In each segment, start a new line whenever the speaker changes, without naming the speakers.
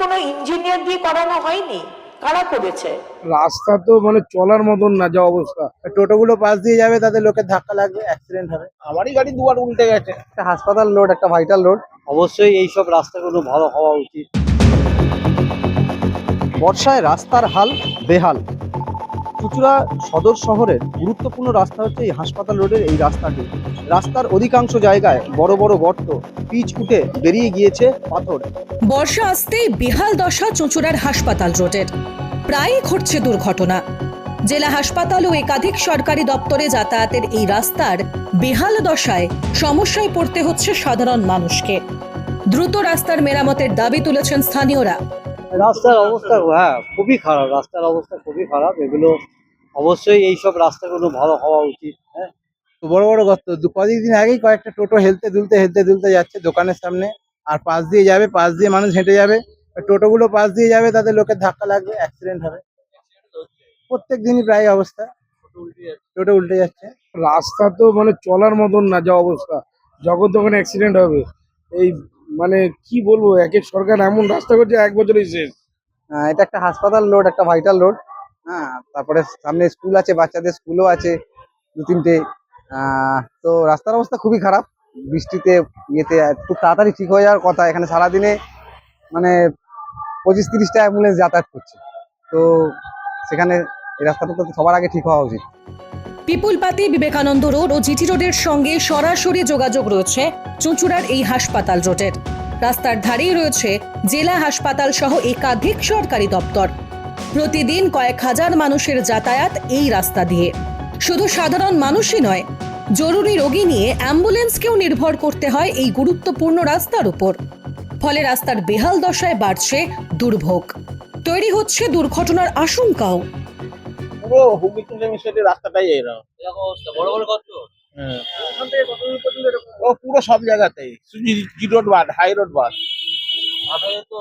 কোনো ইঞ্জিনিয়ার দিয়ে করানো হয়নি? কারা করেছে?
রাস্তা তো মানে চলার মতন না, যা অবস্থা। টোটোগুলো পাশ দিয়ে যাবে, তাদের লোকের ধাক্কা লাগবে, অ্যাক্সিডেন্ট হবে। আমারই গাড়ি দুবার উল্টে গেছে।
একটা হাসপাতাল রোড, একটা ভাইটাল রোড, অবশ্যই এইসব রাস্তাগুলো ভালো হওয়া উচিত। বর্ষায় রাস্তার হাল বেহাল। চুঁচুড়া সদর শহরের গুরুত্বপূর্ণ রাস্তা হচ্ছে এই হাসপাতাল রোডের এই রাস্তাটি। রাস্তার অধিকাংশ জায়গায় বড় বড় গর্ত, পিচ উঠে বেরিয়ে গিয়েছে পাথর।
বর্ষা আসতেই বেহাল দশা চুঁচুড়ার হাসপাতাল রোডের। প্রায়ই ঘটছে দুর্ঘটনা। জেলা হাসপাতাল ও একাধিক সরকারি দপ্তরে যাতায়াতের এই রাস্তার বেহাল দশায় সমস্যায় পড়তে হচ্ছে সাধারণ মানুষকে। দ্রুত রাস্তার মেরামতের দাবি তুলেছেন স্থানীয়রা।
রাস্তার অবস্থা খুবই খারাপ, রাস্তার অবস্থা খুবই খারাপ। এগুলো অবশ্যই এইসব রাস্তাগুলো ভালো হওয়া উচিত।
বড় বড় গর্ত, কয়েকদিন আগেই কয়েকটা টোটো হেলতে দুলতে যাচ্ছে দোকানের সামনে, আর পাশ দিয়ে যাবে, পাশ দিয়ে মানুষ হেঁটে যাবে, টোটোগুলো পাশ দিয়ে যাবে, তাদের লোকের ধাক্কা লাগবে, অ্যাক্সিডেন্ট হবে। প্রত্যেক দিনই প্রায় অবস্থা, টোটো উল্টে যাচ্ছে। রাস্তা তো মানে চলার মতন না, যা অবস্থা। যখন তখন অ্যাক্সিডেন্ট হবে। এই মানে কি বলবো, এক এক সরকার এমন রাস্তা করছে, এক বছরই শেষ।
এটা একটা হাসপাতাল রোড, একটা ভাইটাল রোড। তারপরে সামনে স্কুল আছে, বাচ্চাদের স্কুলও আছে দু তিনটে। তো রাস্তার অবস্থা খুবই খারাপ। বৃষ্টিতে ইয়েতে খুব তাড়াতাড়ি ঠিক হয়ে যাওয়ার কথা। এখানে সারাদিনে মানে 25-30টা অ্যাম্বুলেন্স যাতায়াত করছে। তো সেখানে এই রাস্তাটা তো সবার আগে ঠিক হওয়া উচিত।
পিপুলপাতি, বিবেকানন্দ রোড ও জিটি রোডের সঙ্গে সরাসরি যোগাযোগ রয়েছে চুঁচুড়ার এই হাসপাতাল রোডের। রাস্তার ধারেই রয়েছে জেলা হাসপাতাল সহ একাধিক সরকারি দপ্তর। প্রতিদিন কয়েক হাজার মানুষের যাতায়াত এই রাস্তা দিয়ে। শুধু সাধারণ মানুষই নয়, জরুরি রোগী নিয়ে অ্যাম্বুলেন্সকেও নির্ভর করতে হয় এই গুরুত্বপূর্ণ রাস্তার উপর। ফলে রাস্তার বেহাল দশায় বাড়ছে দুর্ভোগ, তৈরি হচ্ছে দুর্ঘটনার আশঙ্কাও।
পুরো হুগলি মিশনের রাস্তাটাই এরকম অবস্থা, বড় বড় গর্ত। ওখান থেকে কত দূর পর্যন্ত এরকম? ও পুরো সব জায়গাতেই, জি রোড বাদ, হাই রোড বাদ।
তো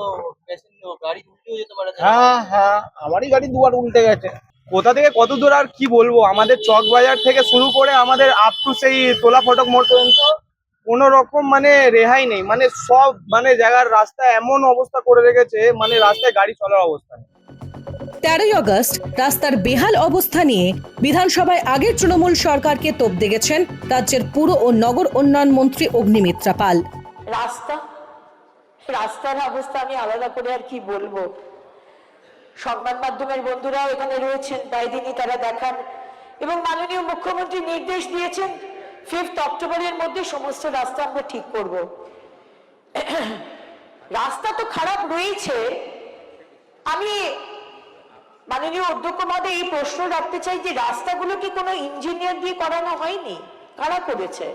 গাড়ি উল্টেও যেতে পারে।
হ্যাঁ, আমারই গাড়ি দুবার উল্টে গেছে। কোথা থেকে কত দূর আর কি বলবো, আমাদের চক বাজার থেকে শুরু করে আমাদের আপ টু সেই তোলা ফটক মোড় পর্যন্ত কোনো রকম মানে রেহাই নেই। মানে সব মানে জায়গার রাস্তা এমন অবস্থা করে রেখেছে, মানে রাস্তায় গাড়ি চলার অবস্থা নেই।
13ই আগস্ট রাস্তার বেহাল অবস্থা নিয়ে বিধানসভায় আগের তৃণমূল সরকারকে তোপ দেগেছেন রাজ্যের পুর ও নগর উন্নয়ন মন্ত্রী অগ্নিমিত্রা পাল।
রাস্তার অবস্থা আমি আলাদা করে আর কি বলবো। সংবাদ মাধ্যমের বন্ধুরাও এখানে রয়েছেন, প্রায় দিনই তারা দেখান, এবং মাননীয় মুখ্যমন্ত্রী নির্দেশ দিয়েছেন 5 অক্টোবরের মধ্যে সমস্ত রাস্তা আমরা ঠিক করব। রাস্তা তো খারাপ রয়েছে। আমি মাননীয় অধ্যক্ষ মহোদয় এই প্রশ্ন রাখতে চাই যে রাস্তাগুলো কি কোনো ইঞ্জিনিয়ার দিয়ে করানো হয়নি? কারা করেছে?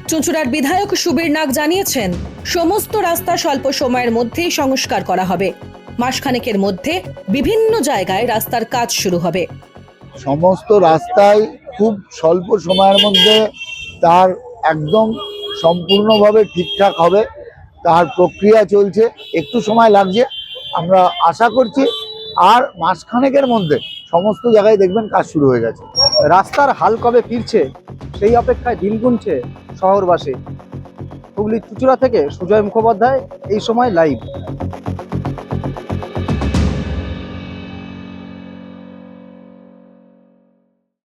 চুঁচুড়ার বিধায়ক সুবীর নাগ জানিয়েছেন, সমস্ত রাস্তা স্বল্প সময়ের মধ্যেই সংস্কার করা হবে। মাসখানেকের মধ্যে বিভিন্ন জায়গায় রাস্তার কাজ শুরু হবে।
সমস্ত রাস্তায় খুব স্বল্প সময়ের মধ্যে তার একদম সম্পূর্ণভাবে ঠিকঠাক হবে, তার প্রক্রিয়া চলছে, একটু সময় লাগছে। আমরা আশা করছি আর মাসখানেকের মধ্যে সমস্ত জায়গায় দেখবেন কাজ শুরু হয়ে গেছে।
রাস্তার হাল কবে ফিরছে সেই অপেক্ষায় দিন গুনছে শহরবাসী। হুগলি চুঁচুড়া থেকে সুজয় মুখোপাধ্যায়, এই সময় লাইভ।